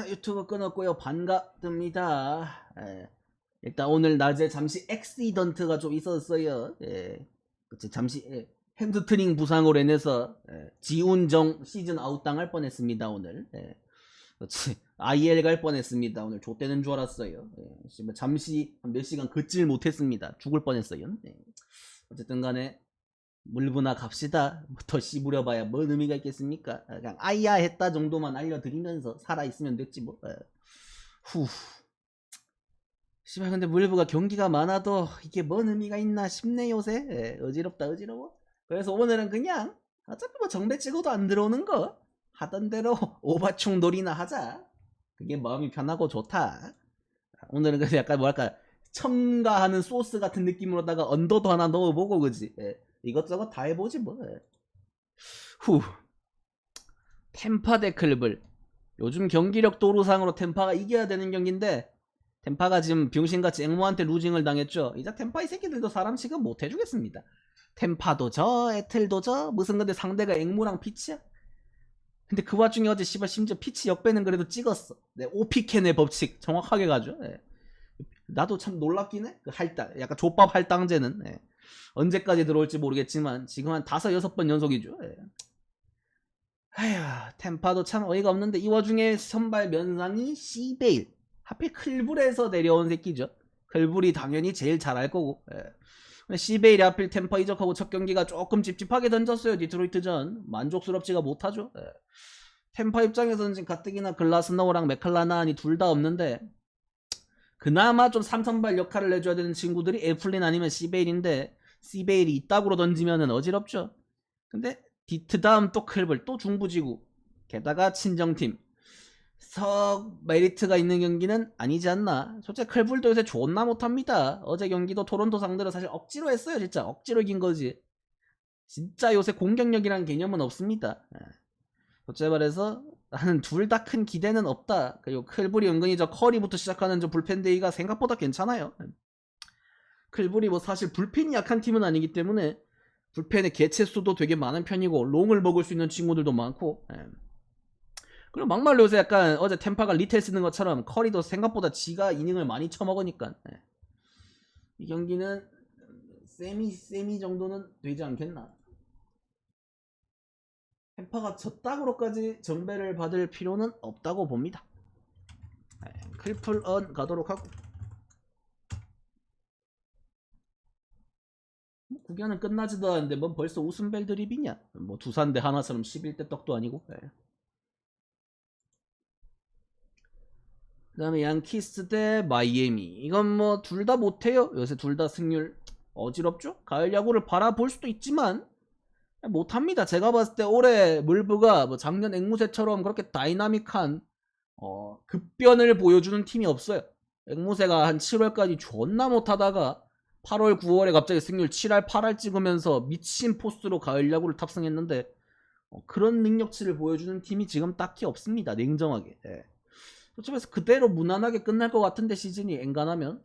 유튜브 끊었고요. 반갑습니다. 일단 오늘 낮에 잠시 액시던트가 좀 있었어요. 그치, 잠시 핸드트링 부상으로 인해서 지운정 시즌 아웃 당할 뻔했습니다. 오늘. 그치, IL 갈 뻔했습니다. 오늘 좆되는 줄 알았어요. 잠시 한 몇 시간 걷질 못했습니다. 죽을 뻔했어요. 어쨌든 간에 물부나 갑시다. 더 씹으려봐야 뭔 의미가 있겠습니까? 그냥 아이야 했다 정도만 알려드리면서 살아있으면 됐지 뭐. 후. 씨발 근데 물부가 경기가 많아도 이게 뭔 의미가 있나 싶네 요새. 어지럽다 어지러워. 그래서 오늘은 그냥 어차피 뭐 정배 찍어도 안 들어오는 거 하던 대로 오바충 놀이나 하자. 그게 마음이 편하고 좋다. 오늘은 그래서 약간 뭐랄까 첨가하는 소스 같은 느낌으로다가 언더도 하나 넣어보고 그지. 이것저것 다 해보지 뭐. 후. 템파 대 클블. 요즘 경기력 도루상으로 템파가 이겨야 되는 경기인데 템파가 지금 병신같이 앵모한테 루징을 당했죠. 이제 템파 이 새끼들도 사람 취급 못 해주겠습니다. 템파도 저 에틀도 저 무슨 근데 상대가 앵모랑 피치야. 근데 그 와중에 어제 씨발 심지어 피치 역배는 그래도 찍었어. 네, 오피켄의 법칙 정확하게 가죠. 나도 참 놀랍긴 해. 그 할당 약간 족밥 할당제는 언제까지 들어올지 모르겠지만 지금 한 5-6번 연속이죠. 아휴, 템파도 참 어이가 없는데 이 와중에 선발 면상이 시베일. 하필 클불에서 내려온 새끼죠. 클불이 당연히 제일 잘할 거고. 시베일이 하필 템파 이적하고 첫 경기가 조금 찝찝하게 던졌어요. 디트로이트전. 만족스럽지가 못하죠. 템파 입장에서는 지금 가뜩이나 글라스너우랑 메칼라나니 둘 다 없는데 그나마 좀 3선발 역할을 해줘야 되는 친구들이 애플린 아니면 시베일인데 시베일이 이따구로 던지면은 어지럽죠. 근데 디트 다음 또 클블 또 중부지구 게다가 친정팀 석 메리트가 있는 경기는 아니지 않나. 솔직히 클블도 요새 존나 못합니다. 어제 경기도 토론토 상대로 사실 억지로 했어요. 진짜 억지로 이긴 거지. 진짜 요새 공격력이라는 개념은 없습니다. 어째 말해서 나는 둘 다 큰 기대는 없다. 그리고 클블이 은근히 저 커리부터 시작하는 저 불펜 데이가 생각보다 괜찮아요. 클블이 뭐 사실 불펜이 약한 팀은 아니기 때문에 불펜의 개체 수도 되게 많은 편이고 롱을 먹을 수 있는 친구들도 많고. 그리고 막말로 요새 약간 어제 템파가 리텔 쓰는 것처럼 커리도 생각보다 지가 이닝을 많이 쳐먹으니까 이 경기는 세미 정도는 되지 않겠나. 템파가 저따구로까지 정배를 받을 필요는 없다고 봅니다. 클플언 가도록 하고 뭐 구경은 끝나지도 않는데 뭔 벌써 웃음벨 드립이냐. 뭐 두산 대 하나처럼 11대 떡도 아니고. 그 다음에 양키스 대 마이애미. 이건 뭐 둘 다 못해요. 요새 둘 다 승률 어지럽죠. 가을 야구를 바라볼 수도 있지만 못합니다. 제가 봤을 때 올해 물부가 뭐 작년 앵무새처럼 그렇게 다이나믹한 급변을 보여주는 팀이 없어요. 앵무새가 한 7월까지 존나 못하다가 8월 9월에 갑자기 승률 7할 8할 찍으면서 미친 포스로 가을 야구를 탑승했는데 그런 능력치를 보여주는 팀이 지금 딱히 없습니다. 냉정하게. 어쩌면서 그대로 무난하게 끝날 것 같은데 시즌이 엔간하면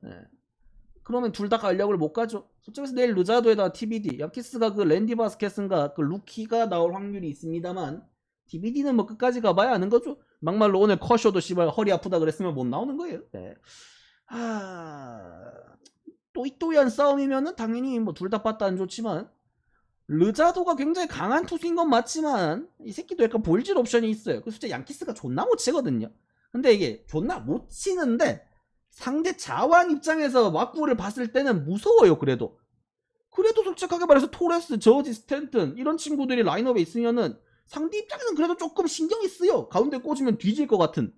그러면 둘 다 간력을 못 가죠. 솔직히 내일 르자도에다 TBD 야키스가 그 랜디 바스켓인가 그 루키가 나올 확률이 있습니다만 TBD는 뭐 끝까지 가봐야 아는 거죠. 막말로 오늘 커쇼도 씨발 허리 아프다 그랬으면 못 나오는 거예요. 또이또이한 싸움이면은 당연히 뭐 둘 다 빠따 안 좋지만 르자도가 굉장히 강한 투수인 건 맞지만 이 새끼도 약간 볼질 옵션이 있어요. 그 솔직히 양키스가 존나 못 치거든요. 근데 이게 존나 못 치는데 상대 자완 입장에서 왁구를 봤을 때는 무서워요. 그래도 솔직하게 말해서 토레스, 저지, 스탠튼 이런 친구들이 라인업에 있으면은 상대 입장에서는 그래도 조금 신경이 쓰여. 가운데 꽂으면 뒤질 것 같은.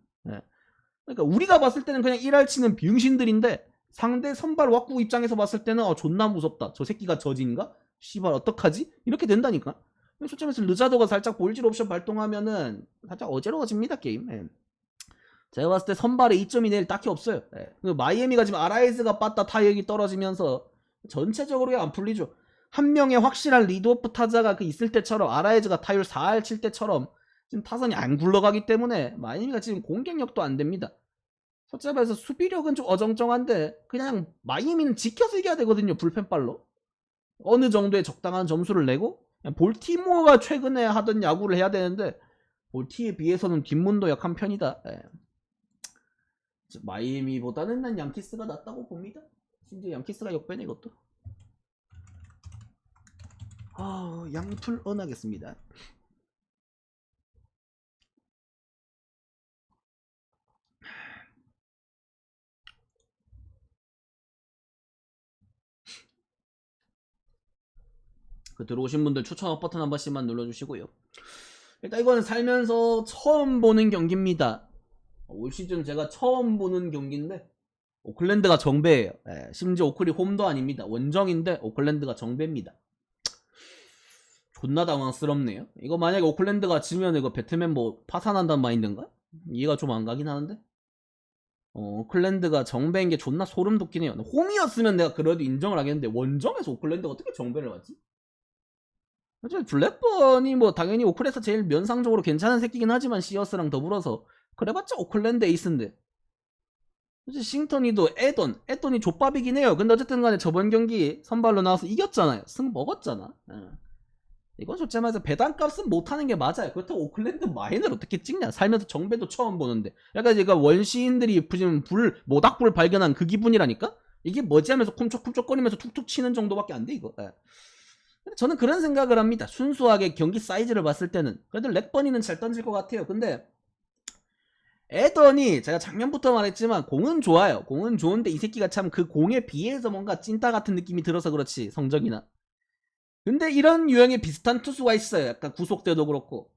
그러니까 우리가 봤을 때는 그냥 1할 치는 병신들인데 상대 선발 왁구 입장에서 봤을 때는 존나 무섭다. 저 새끼가 저지인가? 씨발 어떡하지? 이렇게 된다니까. 솔직히 말해서 르자도가 살짝 볼질 옵션 발동하면은 살짝 어지러워집니다 게임. 제가 봤을 때 선발에 이점이 내일 딱히 없어요. 마이애미가 지금 아라이즈가 빠따 타격이 떨어지면서 전체적으로 안 풀리죠. 한 명의 확실한 리드오프 타자가 그 있을 때처럼 아라이즈가 타율 4할 칠 때처럼 지금 타선이 안 굴러가기 때문에 마이애미가 지금 공격력도 안 됩니다. 솔직히 말해서 수비력은 좀 어정쩡한데 그냥 마이애미는 지켜서 이겨야 되거든요. 불펜발로. 어느 정도의 적당한 점수를 내고 볼티모어가 최근에 하던 야구를 해야 되는데 볼티에 비해서는 뒷문도 약한 편이다. 마이애미보다는 난 양키스가 낫다고 봅니다. 심지어 양키스가 역배네 이것도. 양풀 언하겠습니다. 들어오신 분들 추천 버튼 한 번씩만 눌러주시고요. 일단 이거는 살면서 처음 보는 경기입니다. 올 시즌 제가 처음 보는 경기인데 오클랜드가 정배예요. 심지어 오클이 홈도 아닙니다. 원정인데 오클랜드가 정배입니다. 존나 당황스럽네요. 이거 만약에 오클랜드가 지면 이거 배트맨 뭐 파산한다는 마인드인가? 이해가 좀 안 가긴 하는데 오클랜드가 정배인 게 존나 소름 돋긴 해요. 홈이었으면 내가 그래도 인정을 하겠는데 원정에서 오클랜드가 어떻게 정배를 받지? 블랙번이 뭐 당연히 오클에서 제일 면상적으로 괜찮은 새끼긴 하지만 시어스랑 더불어서 그래봤자 오클랜드 에이스인데 싱턴이도 에던이 족밥이긴 해요. 근데 어쨌든 간에 저번 경기 선발로 나와서 이겼잖아요. 승 먹었잖아. 이건 솔직히 말해서 배당값은 못하는 게 맞아요. 그렇다고 오클랜드 마인을 어떻게 찍냐. 살면서 정배도 처음 보는데 약간 제가 원시인들이 지금 모닥불 발견한 그 기분이라니까. 이게 뭐지 하면서 쿰쩍쿰쩍거리면서 툭툭 치는 정도밖에 안 돼 이거. 저는 그런 생각을 합니다. 순수하게 경기 사이즈를 봤을 때는 그래도 렉버니는 잘 던질 것 같아요. 근데 에던이 제가 작년부터 말했지만 공은 좋아요. 공은 좋은데 이 새끼가 참 그 공에 비해서 뭔가 찐따 같은 느낌이 들어서 그렇지 성적이나. 근데 이런 유형의 비슷한 투수가 있어요. 약간 구속대도 그렇고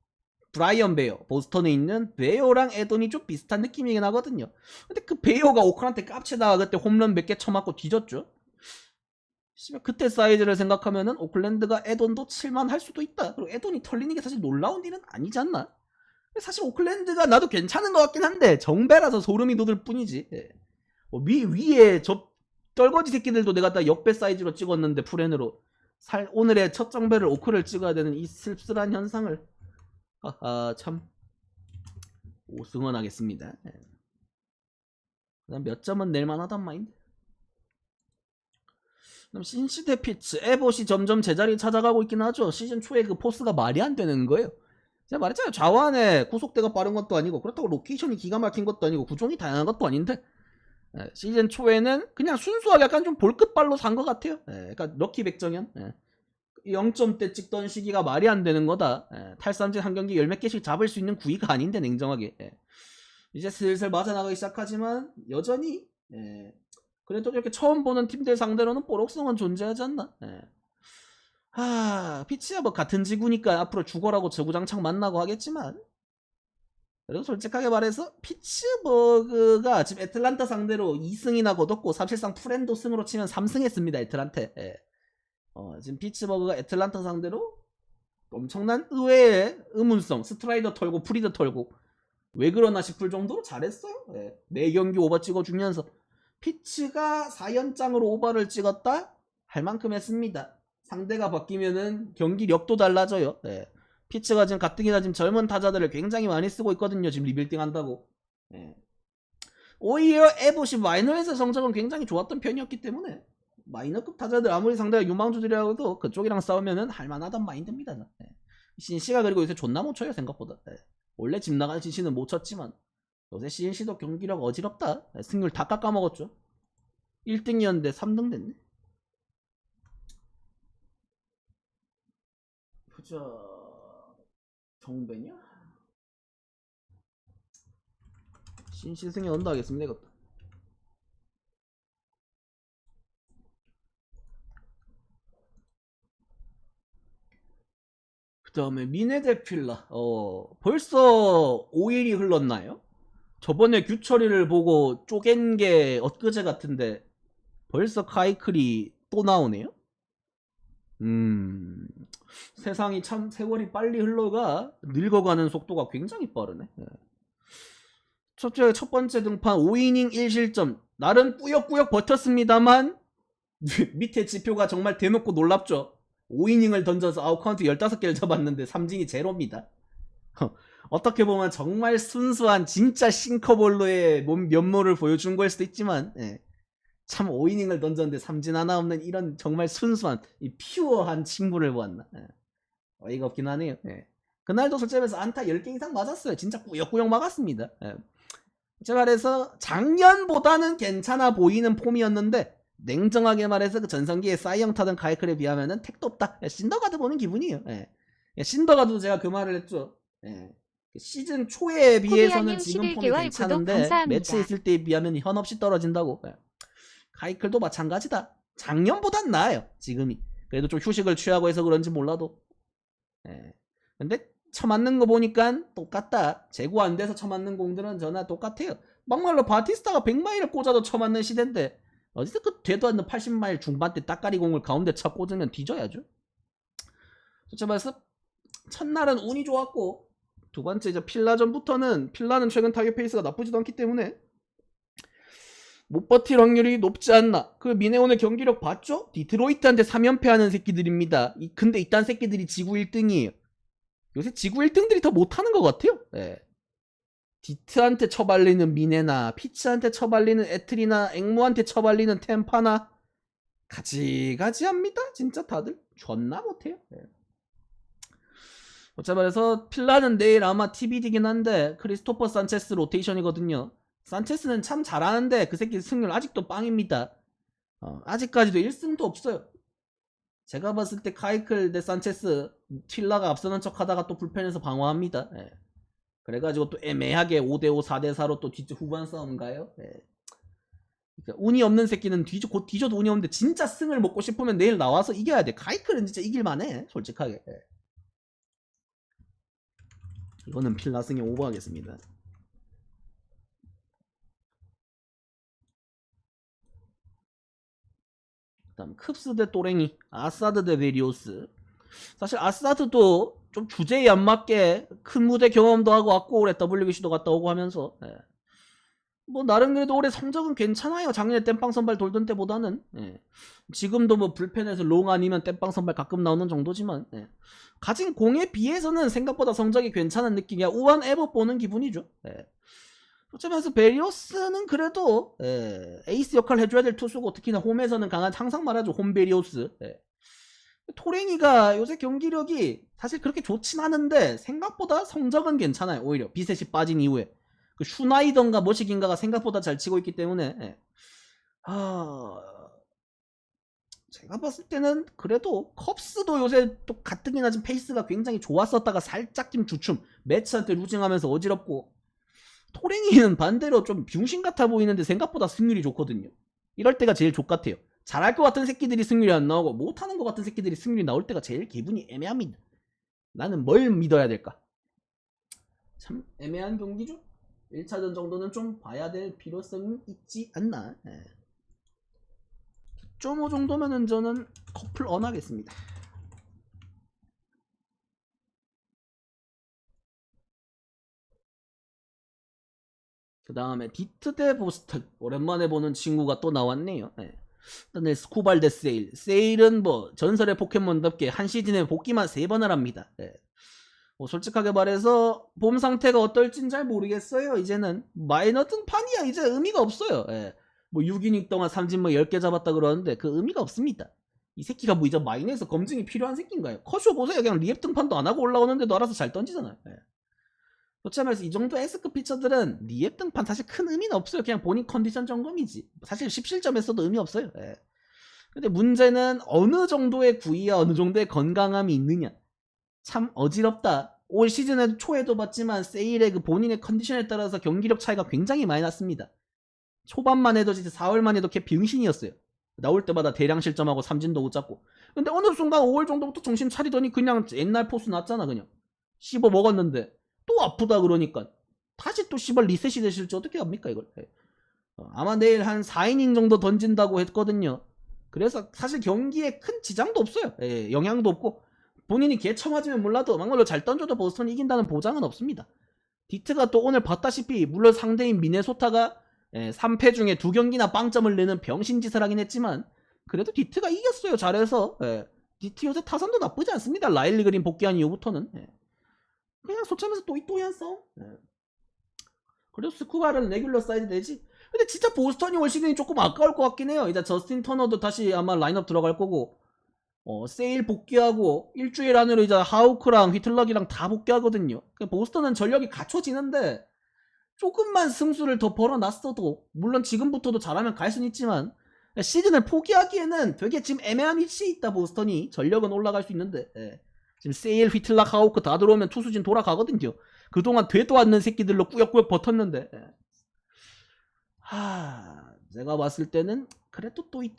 브라이언 베어, 보스턴에 있는 베어랑 에던이 좀 비슷한 느낌이긴 하거든요. 근데 그 베어가 오클한테 깝치다가 그때 홈런 몇 개 쳐맞고 뒤졌죠. 그때 사이즈를 생각하면은 오클랜드가 에돈도 칠만 할 수도 있다. 그리고 에돈이 털리는 게 사실 놀라운 일은 아니지 않나? 사실 오클랜드가 나도 괜찮은 것 같긴 한데 정배라서 소름이 돋을 뿐이지. 위에 저 떨거지 새끼들도 내가 다 역배 사이즈로 찍었는데 풀엔으로 오늘의 첫 정배를 오클을 찍어야 되는 이 씁쓸한 현상을 참 오승원하겠습니다. 그다음 몇 점은 낼만하단 마인드. 그럼 신시대 피츠 에봇이 점점 제자리 찾아가고 있긴 하죠. 시즌 초에 그 포스가 말이 안 되는 거예요. 제가 말했잖아요. 좌완에 구속대가 빠른 것도 아니고 그렇다고 로케이션이 기가 막힌 것도 아니고 구종이 다양한 것도 아닌데 시즌 초에는 그냥 순수하게 약간 좀 볼끝발로 산 것 같아요. 약간 럭키 백정현 0점대 찍던 시기가 말이 안 되는 거다. 탈삼진 한 경기 열 몇 개씩 잡을 수 있는 구위가 아닌데 냉정하게 이제 슬슬 맞아나가기 시작하지만 여전히 그래도 이렇게 처음 보는 팀들 상대로는 뽀록성은 존재하지 않나? 피치야 뭐 같은 지구니까 앞으로 죽어라고 저구장창 만나고 하겠지만 그래도 솔직하게 말해서 피츠버그가 지금 애틀란타 상대로 2승이나 거뒀고 사실상 프렌도 승으로 치면 3승 했습니다. 애틀란타. 지금 피츠버그가 애틀란타 상대로 엄청난 의외의 의문성 스트라이더 털고 프리더 털고 왜 그러나 싶을 정도로 잘했어요. 매 경기 오버 찍어주면서 피츠가 4연장으로 오버를 찍었다? 할 만큼 했습니다. 상대가 바뀌면은 경기력도 달라져요. 피츠가 지금 가뜩이나 지금 젊은 타자들을 굉장히 많이 쓰고 있거든요. 지금 리빌딩 한다고. 오히려 에봇이 마이너에서 성적은 굉장히 좋았던 편이었기 때문에 마이너급 타자들 아무리 상대가 유망주들이라도 그쪽이랑 싸우면은 할만하단 마인드입니다. 신씨가 그리고 요새 존나 못 쳐요 생각보다. 원래 집 나가는 신씨는 못 쳤지만 요새 CNC도 경기력 어지럽다. 승률 다 깎아먹었죠. 1등이었는데 3등 됐네. 보자. 정배냐? 신시승에 언더 하겠습니다 이것도. 그 다음에 미네델필라. 벌써 5일이 흘렀나요? 저번에 규철이를 보고 쪼갠 게 엊그제 같은데 벌써 카이클이 또 나오네요? 세상이 참 세월이 빨리 흘러가 늙어가는 속도가 굉장히 빠르네. 첫 번째 등판 5이닝 1실점 나름 꾸역꾸역 버텼습니다만 밑에 지표가 정말 대놓고 놀랍죠. 5이닝을 던져서 아웃카운트 15개를 잡았는데 삼진이 제로입니다. 어떻게 보면 정말 순수한 진짜 싱커볼로의 면모를 보여준 거일 수도 있지만 참 5이닝을 던졌는데 삼진 하나 없는 이런 정말 순수한 이 퓨어한 친구를 보았나. 어이가 없긴 하네요. 그날도 솔직히 말해서 안타 10개 이상 맞았어요. 진짜 꾸역꾸역 막았습니다. 제가 그래서 작년보다는 괜찮아 보이는 폼이었는데 냉정하게 말해서 그 전성기에 사이영 타던 카이클에 비하면은 택도 없다. 신더가드 보는 기분이에요. 예. 신더가드도 제가 그 말을 했죠. 예. 시즌 초에 비해서는 지금 폼이 괜찮은데 매치에 있을 때에 비하면 현없이 떨어진다고. 예. 카이클도 마찬가지다. 작년보단 나아요. 지금이. 그래도 좀 휴식을 취하고 해서 그런지 몰라도. 예. 근데 쳐맞는 거 보니까 똑같다. 재고 안 돼서 쳐맞는 공들은 전화 똑같아요. 막말로 바티스타가 100마일을 꽂아도 쳐맞는 시대인데 어디서 그 되도 않는 80마일 중반대 따까리 공을 가운데 차 꽂으면 뒤져야죠. 솔직히 말해서 첫날은 운이 좋았고 두 번째 이제 필라전부터는 필라는 최근 타격 페이스가 나쁘지도 않기 때문에 못 버틸 확률이 높지 않나. 그 미네온의 경기력 봤죠? 디트로이트한테 3연패하는 새끼들입니다. 근데 이딴 새끼들이 지구 1등이에요. 요새 지구 1등들이 더 못하는 것 같아요. 네. 디트한테 처발리는 미네나 피츠한테 처발리는 에트리나 앵무한테 처발리는 템파나 가지가지합니다. 진짜 다들 존나 못해요. 네. 어차 말해서 필라는 내일 아마 TBD긴 한데 크리스토퍼 산체스 로테이션이거든요. 산체스는 참 잘하는데 그 새끼 승률 아직도 빵입니다. 아직까지도 1승도 없어요. 제가 봤을 때 카이클 대 산체스 필라가 앞서는 척 하다가 또 불펜에서 방어합니다. 예. 그래가지고 또 애매하게 5대5 4대4로 또 후반 싸움 가요. 예. 그러니까 운이 없는 새끼는 곧 뒤져도 운이 없는데 진짜 승을 먹고 싶으면 내일 나와서 이겨야 돼. 카이클은 진짜 이길만해. 솔직하게. 예. 이거는 필라 승에 오버하겠습니다. 그다음 쿱스 대 또랭이, 아사드 대 베리오스. 사실 아사드도 좀 주제에 안 맞게 큰 무대 경험도 하고 왔고 올해 WBC도 갔다 오고 하면서 예. 뭐 나름 그래도 올해 성적은 괜찮아요. 작년에 땜빵 선발 돌던 때보다는 예. 지금도 뭐 불펜에서 롱 아니면 땜빵 선발 가끔 나오는 정도지만 예. 가진 공에 비해서는 생각보다 성적이 괜찮은 느낌이야. 우한 에버 보는 기분이죠. 예. 어쩌면서 베리오스는 그래도 에이스 역할 해줘야 될 투수고 특히나 홈에서는 강한 항상 말하죠. 홈 베리오스. 토랭이가 요새 경기력이 사실 그렇게 좋진 않은데 생각보다 성적은 괜찮아요. 오히려 비셋이 빠진 이후에 그 슈나이던가 뭐시긴가가 생각보다 잘 치고 있기 때문에 제가 봤을 때는 그래도 컵스도 요새 또 가뜩이나 좀 페이스가 굉장히 좋았었다가 살짝 좀 주춤 매치한테 루징하면서 어지럽고 토랭이는 반대로 좀 병신 같아 보이는데 생각보다 승률이 좋거든요. 이럴 때가 제일 족같아요. 잘할 것 같은 새끼들이 승률이 안 나오고 못하는 것 같은 새끼들이 승률이 나올 때가 제일 기분이 애매합니다. 나는 뭘 믿어야 될까? 참 애매한 경기죠. 1차전 정도는 좀 봐야 될 필요성이 있지 않나. 9.5 정도면은 저는 커플 언 하겠습니다. 그 다음에 디트 대 보스턴. 오랜만에 보는 친구가 또 나왔네요. 일단 스쿠발 대 세일. 세일은 뭐 전설의 포켓몬답게 한 시즌에 복귀만 3번을 합니다. 뭐 솔직하게 말해서 봄 상태가 어떨진 잘 모르겠어요. 이제는 마이너 등판이야. 이제 의미가 없어요. 뭐 6이닝 동안 삼진 뭐 10개 잡았다 그러는데 그 의미가 없습니다. 이 새끼가 뭐 이제 마이너에서 검증이 필요한 새끼인가요? 커쇼 보세요. 그냥 리앱 등판도 안 하고 올라오는데도 알아서 잘 던지잖아요. 그렇지 말해서 이 정도 S급 피처들은 리앱 등판 사실 큰 의미는 없어요. 그냥 본인 컨디션 점검이지. 사실 17점에서도 의미 없어요. 근데 문제는 어느 정도의 구위와 어느 정도의 건강함이 있느냐. 참 어지럽다. 올 시즌 초에도 봤지만 세일의 그 본인의 컨디션에 따라서 경기력 차이가 굉장히 많이 났습니다. 초반만 해도 진짜 4월만 해도 걔 병신이었어요. 나올 때마다 대량 실점하고 삼진도 못 잡고. 근데 어느 순간 5월 정도부터 정신 차리더니 그냥 옛날 포수 났잖아 그냥. 씹어 먹었는데 또 아프다 그러니까 다시 또 씨발 리셋이 되실지 어떻게 합니까 이걸. 아마 내일 한 4이닝 정도 던진다고 했거든요. 그래서 사실 경기에 큰 지장도 없어요. 영향도 없고 본인이 개처맞으면 몰라도 막말로 잘 던져도 보스턴이 이긴다는 보장은 없습니다. 디트가 또 오늘 봤다시피 물론 상대인 미네소타가 3패 중에 2경기나 빵점을 내는 병신짓을 하긴 했지만 그래도 디트가 이겼어요. 잘해서. 디트 요새 타선도 나쁘지 않습니다. 라일리 그린 복귀한 이후부터는. 그냥 소참에서 또이또이한 싸움. 그래도 스쿠바를 레귤러 사이드 내지. 근데 진짜 보스턴이 올 시즌이 조금 아까울 것 같긴 해요. 이제 저스틴 터너도 다시 아마 라인업 들어갈 거고 세일 복귀하고 일주일 안으로 이제 하우크랑 휘틀럭이랑 다 복귀하거든요. 보스턴은 전력이 갖춰지는데 조금만 승수를 더 벌어놨어도 물론 지금부터도 잘하면 갈 수는 있지만 시즌을 포기하기에는 되게 지금 애매한 위치에 있다. 보스턴이 전력은 올라갈 수 있는데 지금 세일, 휘틀락, 하우크 다 들어오면 투수진 돌아가거든요. 그동안 되도 않는 새끼들로 꾸역꾸역 버텼는데 제가 봤을 때는 그래도 또이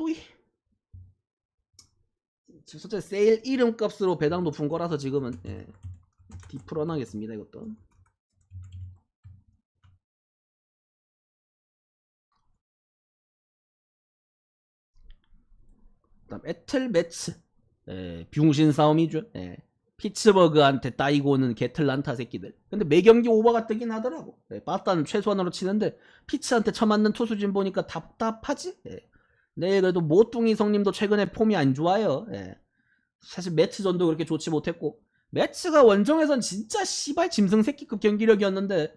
솔직히 세일 이름값으로 배당 높은 거라서 지금은 디프런 하겠습니다. 이것도 그다음 에틀 매츠 병신 싸움이죠. 피츠버그한테 따이고는 게틀란타 새끼들. 근데 매경기 오버가 뜨긴 하더라고. 빠따는 최소한으로 치는데 피츠한테 쳐맞는 투수진 보니까 답답하지. 네, 그래도 모뚱이 성님도 최근에 폼이 안 좋아요. 사실 매츠전도 그렇게 좋지 못했고 매츠가 원정에선 진짜 씨발 짐승 새끼급 경기력이었는데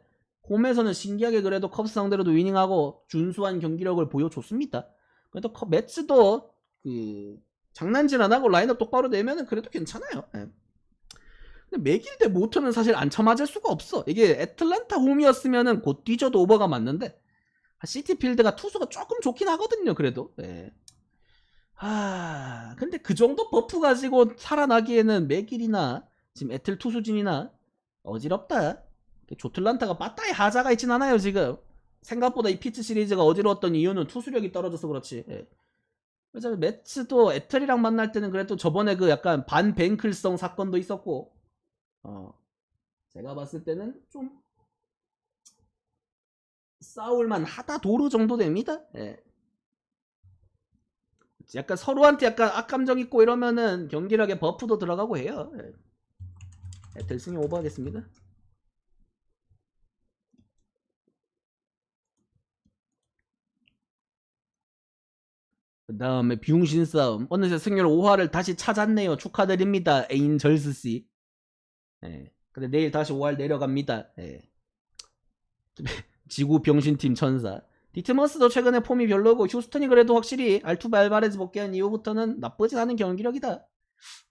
홈에서는 신기하게 그래도 컵스 상대로도 위닝하고 준수한 경기력을 보여줬습니다. 그래도 매츠도 그 장난질 안 하고 라인업 똑바로 내면은 그래도 괜찮아요. 근데 맥일 대 모터는 사실 안 쳐맞을 수가 없어. 이게 애틀란타 홈이었으면은 곧 뒤져도 오버가 맞는데 시티필드가 투수가 조금 좋긴 하거든요. 그래도 근데 그 정도 버프 가지고 살아나기에는 맥일이나 지금 애틀 투수진이나 어지럽다. 조틀란타가 빠따의 하자가 있진 않아요. 지금 생각보다 이 피츠 시리즈가 어지러웠던 이유는 투수력이 떨어져서 그렇지. 그래서 매츠도 애틀이랑 만날 때는 그래도 저번에 그 약간 반뱅클성 사건도 있었고 제가 봤을 때는 좀 싸울만 하다 도루 정도 됩니다. 약간 서로한테 약간 악감정 있고 이러면은 경기력에 버프도 들어가고 해요. 애틀 승이 오버하겠습니다. 그 다음에 비용신 싸움. 어느새 승률 5화를 다시 찾았네요. 축하드립니다. 에인절스씨. 근데 내일 다시 5할 내려갑니다. 지구 병신팀 천사. 디트머스도 최근에 폼이 별로고 휴스턴이 그래도 확실히 알투바 알바레즈 복귀한 이후부터는 나쁘지 않은 경기력이다.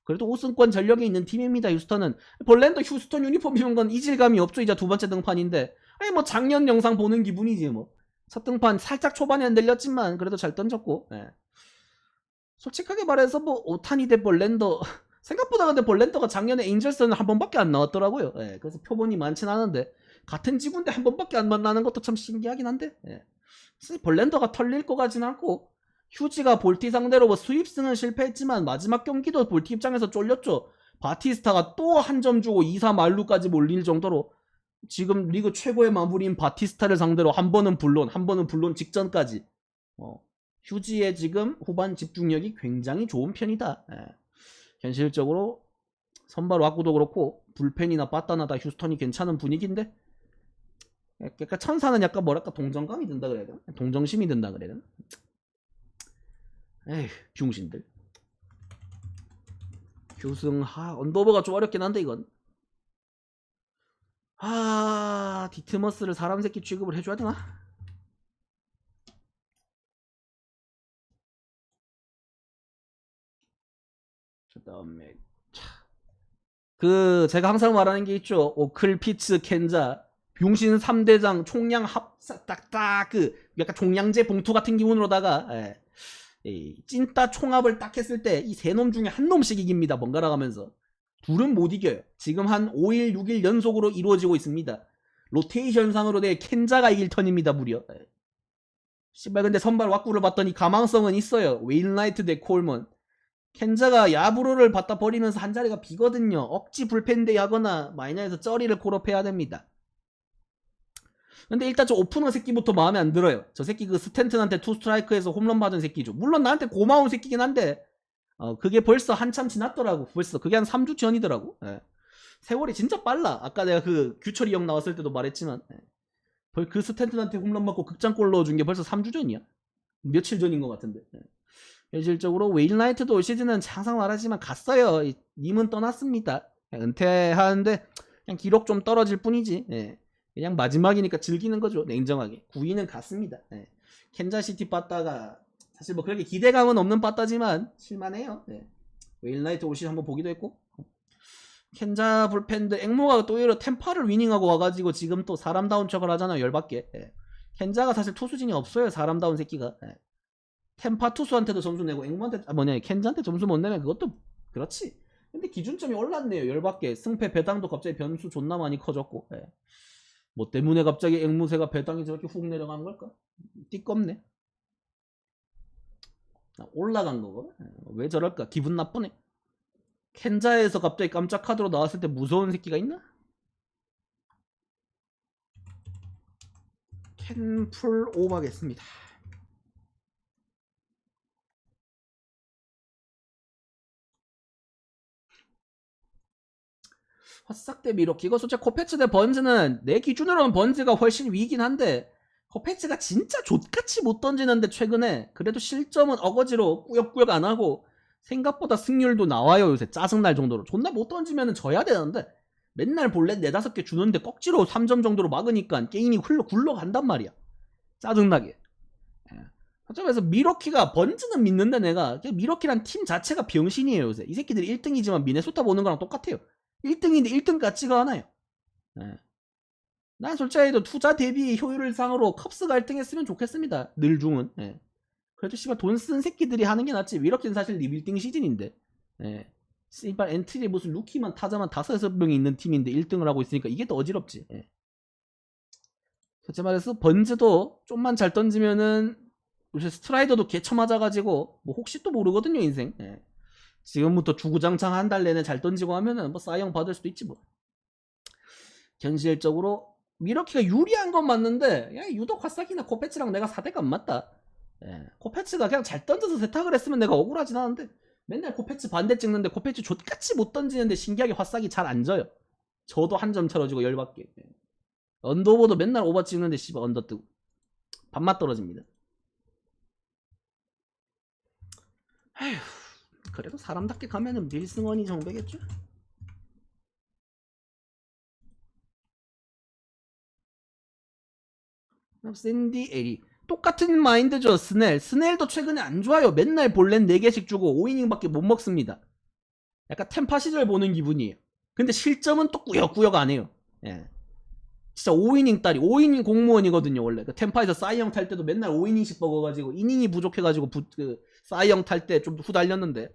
그래도 우승권 전력이 있는 팀입니다. 휴스턴은. 벌렌도 휴스턴 유니폼 입은 건 이질감이 없죠. 이제 두 번째 등판인데 아니 뭐 작년 영상 보는 기분이지 뭐. 첫 등판 살짝 초반에 흔들렸지만 그래도 잘 던졌고 솔직하게 말해서 뭐 오타니 대 벌렌더 생각보다 근데 벌렌더가 작년에 에인절스는 한 번밖에 안 나왔더라고요. 그래서 표본이 많진 않은데 같은 지구인데 한 번밖에 안 만나는 것도 참 신기하긴 한데 벌렌더가 털릴 것 같진 않고 휴지가 볼티 상대로 뭐 수입승은 실패했지만 마지막 경기도 볼티 입장에서 쫄렸죠. 바티스타가 또 한 점 주고 2-4 만루까지 몰릴 정도로 지금 리그 최고의 마무리인 바티스타를 상대로 한 번은 불론 직전까지 휴지의 지금 후반 집중력이 굉장히 좋은 편이다. 현실적으로 선발 와꾸도 그렇고 불펜이나 빠따나 다 휴스턴이 괜찮은 분위기인데 그러니까 천사는 약간 뭐랄까 동정감이 든다 그래야 되나? 동정심이 든다 그래야 되나? 에휴 병신들. 규승 언더버가 좀 어렵긴 한데 이건 디트머스를 사람 새끼 취급을 해줘야 되나? 그 다음에 제가 항상 말하는 게 있죠. 오클, 피츠, 켄자 병신 3대장 총량 딱딱 약간 종량제 봉투 같은 기분으로다가 찐따 총합을 딱 했을 때 이 세 놈 중에 한 놈씩 이깁니다. 번갈아 가면서 둘은 못 이겨요. 지금 한 5일 6일 연속으로 이루어지고 있습니다. 로테이션상으로 내 켄자가 이길 턴입니다. 무려 씨발 근데 선발 왁구를 봤더니 가망성은 있어요. 웨인라이트 대 콜먼. 켄자가 야브로를 받다 버리면서 한 자리가 비거든요. 억지 불펜데이 하거나 마이너에서 쩌리를 콜업해야 됩니다. 근데 일단 저 오프너 새끼부터 마음에 안 들어요. 저 새끼 그 스탠튼한테 투 스트라이크에서 홈런 받은 새끼죠. 물론 나한테 고마운 새끼긴 한데 그게 벌써 한참 지났더라고. 벌써 그게 한 3주 전이더라고. 세월이 진짜 빨라. 아까 내가 그 규철이 형 나왔을 때도 말했지만 그 스탠튼한테 홈런 맞고 극장골 넣어준 게 벌써 3주 전이야. 며칠 전인 것 같은데. 현실적으로 웨인라이트도 올 시즌은 항상 말하지만 갔어요. 님은 떠났습니다. 은퇴하는데 그냥 기록 좀 떨어질 뿐이지. 그냥 마지막이니까 즐기는 거죠. 냉정하게. 9위는 갔습니다. 캔자시티 빠따가 사실 뭐 그렇게 기대감은 없는 빠따지만 실만해요. 웨인라이트 올 시즌 한번 보기도 했고 켄자 불펜드 앵무가 또 오히려 템파를 위닝하고 와가지고 지금 또 사람다운 척을 하잖아요. 열받게. 예. 켄자가 사실 투수진이 없어요. 사람다운 새끼가. 예. 템파 투수한테도 점수 내고 앵무한테 켄자한테 점수 못 내면 그것도 그렇지. 근데 기준점이 올랐네요. 열받게. 승패 배당도 갑자기 변수 존나 많이 커졌고. 예. 뭐 때문에 갑자기 앵무새가 배당이 저렇게 훅 내려가는 걸까? 띠껍네. 올라간 거고. 왜 저럴까? 기분 나쁘네. 켄자에서 갑자기 깜짝 카드로 나왔을 때 무서운 새끼가 있나? 캔풀 오버겠습니다. 화싹 대 미로키. 이거 솔직히 코페츠 대 번즈는 내 기준으로는 번즈가 훨씬 위긴 한데 코페츠가 진짜 족같이 못 던지는데 최근에 그래도 실점은 어거지로 꾸역꾸역 안 하고 생각보다 승률도 나와요. 요새 짜증날 정도로. 존나 못 던지면 져야 되는데 맨날 볼넷 4-5개 주는데 꺽지로 3점 정도로 막으니까 게임이 굴러간단 말이야. 짜증나게. 점에서 미러키가 번즈는 믿는데 내가 미러키란 팀 자체가 병신이에요. 요새 이 새끼들이 1등이지만 미네소타 보는 거랑 똑같아요. 1등인데 1등 같지가 않아요. 난 솔직히 투자 대비 효율상으로 컵스가 1등 했으면 좋겠습니다. 늘 중은. 그래도 씨발 돈 쓴 새끼들이 하는 게 낫지. 미러키는 사실 리빌딩 시즌인데 씨발 엔트리 무슨 루키만 타자만 5-6명이 있는 팀인데 1등을 하고 있으니까 이게 더 어지럽지. 솔직히 말해서 번즈도 좀만 잘 던지면은 요새 스트라이더도 개쳐 맞아가지고 뭐 혹시 또 모르거든요 인생. 지금부터 주구장창 한 달 내내 잘 던지고 하면은 뭐 사이영 받을 수도 있지 뭐. 현실적으로 미러키가 유리한 건 맞는데 야, 유독 화싹이나 코페츠랑 내가 4대가 안 맞다. 코페츠가 그냥 잘 던져서 세탁을 했으면 내가 억울하진 않은데 맨날 코페츠 반대 찍는데 코페츠 족같이 못 던지는데 신기하게 화싹이 잘 안 져요. 저도 한 점 차려지고 열받게. 언더보도 맨날 오버 찍는데 씨발 언더 뜨고 밥맛 떨어집니다. 아휴, 그래도 사람답게 가면은 밀승원이 정배겠죠? 샌디 에리 똑같은 마인드죠. 스넬도 최근에 안 좋아요. 맨날 볼넷 4개씩 주고 5이닝밖에 못 먹습니다. 약간 템파 시절 보는 기분이에요. 근데 실점은 또 꾸역꾸역 안 해요. 진짜 5이닝 딸이 5이닝 공무원이거든요. 원래 그 템파에서 싸이형 탈 때도 맨날 5이닝씩 먹어가지고 이닝이 부족해가지고 싸이형 탈 때 좀 후달렸는데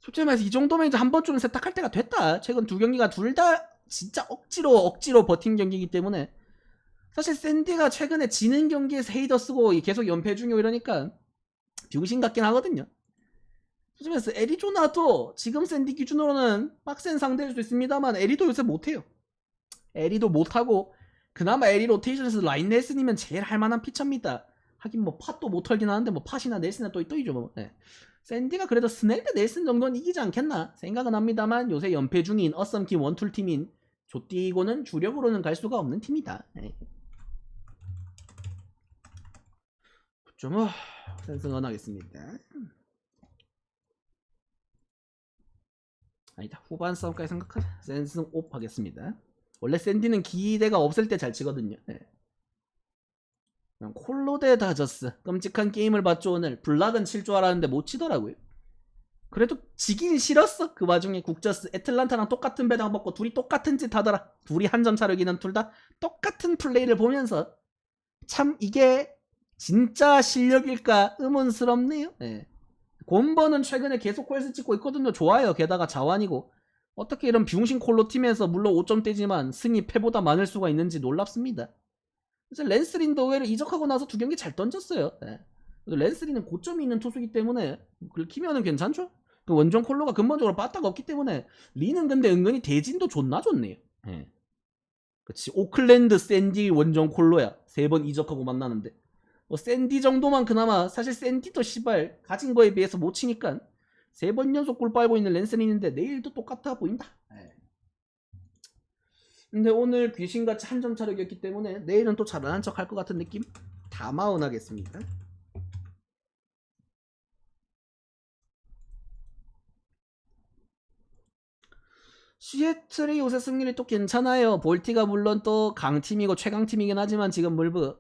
솔직히 말해서 이 정도면 이제 한 번쯤은 세탁할 때가 됐다. 최근 2경기가 둘 다 진짜 억지로 버틴 경기이기 때문에 사실 샌디가 최근에 지는 경기에서 헤이더 쓰고 계속 연패 중이고 이러니까 병신 같긴 하거든요. 솔직히 말해서 애리조나도 지금 샌디 기준으로는 빡센 상대일 수 있습니다만 에리도 요새 못해요. 에리도 못하고 그나마 에리 로테이션에서 라인 넬슨이면 제일 할만한 피처입니다. 하긴 뭐 팟도 못 털긴 하는데 뭐 팟이나 넬슨이나 또 있죠 뭐. 샌디가 그래도 스넬 대 넬슨 정도는 이기지 않겠나 생각은 합니다만 요새 연패 중인 어썸킴 원툴 팀인 조띠고는 주력으로는 갈 수가 없는 팀이다. 좀 센승언 하겠습니다. 아니다 후반 싸움까지 생각하자. 센승 옵 하겠습니다. 원래 샌디는 기대가 없을 때 잘 치거든요. 콜로 대 다저스 끔찍한 게임을 봤죠. 오늘 블락은 칠 줄 알았는데 못 치더라고요. 그래도 지긴 싫었어. 그 와중에 국저스 애틀란타랑 똑같은 배당 먹고 둘이 똑같은 짓 하더라. 둘이 한 점 차려기는 둘 다 똑같은 플레이를 보면서 참 이게 진짜 실력일까 의문스럽네요. 곰버는 최근에 계속 콜스 찍고 있거든요. 좋아요. 게다가 자완이고 어떻게 이런 비용신 콜로 팀에서 물론 5점대지만 승이 패보다 많을 수가 있는지 놀랍습니다. 이제 랜스린도 의외로 이적하고 나서 2경기 잘 던졌어요. 랜스린은 고점이 있는 투수기 때문에 긁히면은 괜찮죠? 그 원정 콜로가 근본적으로 빠따가 없기 때문에 리는 근데 은근히 대진도 존나 좋네요. 그치 오클랜드 샌디 원정 콜로야. 3번 이적하고 만나는데 뭐 샌디 정도만 그나마 사실 샌디도 씨발 가진 거에 비해서 못 치니까 3번 연속 골 빨고 있는 랜스린인데 내일도 똑같아 보인다. 근데 오늘 귀신같이 한 점 차력이었기 때문에 내일은 또 잘하는 척 할 것 같은 느낌? 다마운 하겠습니다. 시애틀이 요새 승률이 또 괜찮아요. 볼티가 물론 또 강팀이고 최강팀이긴 하지만 지금 물브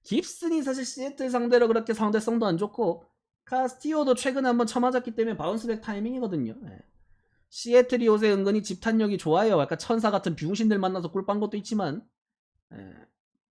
깁슨이 사실 시애틀 상대로 그렇게 상대성도 안 좋고 카스티오도 최근에 한번 쳐맞았기 때문에 바운스백 타이밍이거든요. 시애틀이 요새 은근히 집탄력이 좋아요. 약간 천사 같은 병신들 만나서 꿀빵 것도 있지만, 예.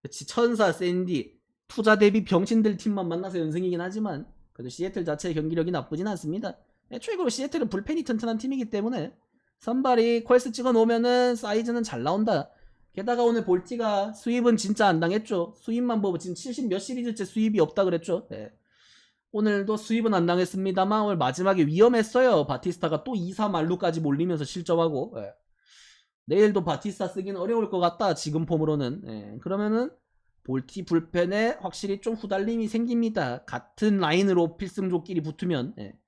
그치, 천사, 샌디, 투자 대비 병신들 팀만 만나서 연승이긴 하지만, 그래도 시애틀 자체의 경기력이 나쁘진 않습니다. 애초에 그리고 시애틀은 불펜이 튼튼한 팀이기 때문에 선발이 퀄스 찍어 놓으면은 사이즈는 잘 나온다. 게다가 오늘 볼티가 수입은 진짜 안 당했죠. 수입만 보고 지금 70 몇 시리즈째 수입이 없다 그랬죠. 네. 오늘도 수입은 안 당했습니다만 오늘 마지막에 위험했어요. 바티스타가 또 2-3 말루까지 몰리면서 실점하고. 네. 내일도 바티스타 쓰기는 어려울 것 같다. 지금 폼으로는. 네. 그러면은 볼티 불펜에 확실히 좀 후달림이 생깁니다. 같은 라인으로 필승조끼리 붙으면. 네.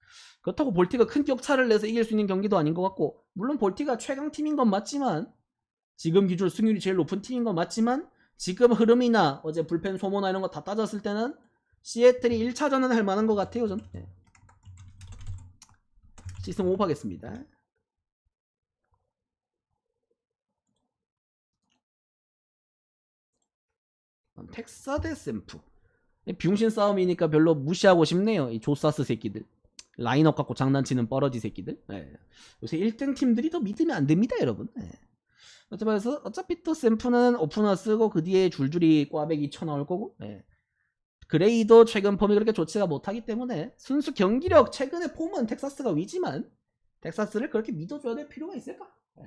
그렇다고 볼티가 큰 격차를 내서 이길 수 있는 경기도 아닌 것 같고, 물론 볼티가 최강팀인 건 맞지만, 지금 기준 승률이 제일 높은 팀인 건 맞지만, 지금 흐름이나 어제 불펜 소모나 이런 거 다 따졌을 때는 시애틀이 1차전은 할 만한 것 같아요. 전 시승 5 하겠습니다. 텍사 대 샘프. 병신 싸움이니까 별로 무시하고 싶네요. 이 조사스 새끼들. 라인업 갖고 장난치는 뻐러지 새끼들. 네. 요새 1등 팀들이 더 믿으면 안 됩니다, 여러분. 네. 어차피 또 샘프는 오프너 쓰고 그 뒤에 줄줄이 꽈배기 쳐나올 거고. 네. 그레이도 최근 폼이 그렇게 좋지가 못하기 때문에 순수 경기력 최근의 폼은 텍사스가 위지만 텍사스를 그렇게 믿어줘야 될 필요가 있을까? 네.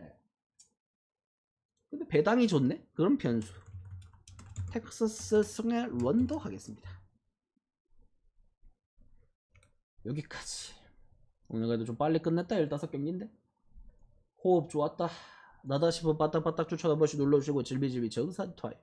근데 배당이 좋네? 그런 변수. 텍사스 승의 런더 하겠습니다. 여기까지. 오늘 그래도 좀 빨리 끝냈다. 15경기인데 호흡 좋았다. 나다 싶으면 바닥바닥 추천 한 번씩 눌러주시고 질비질비 정산 타임.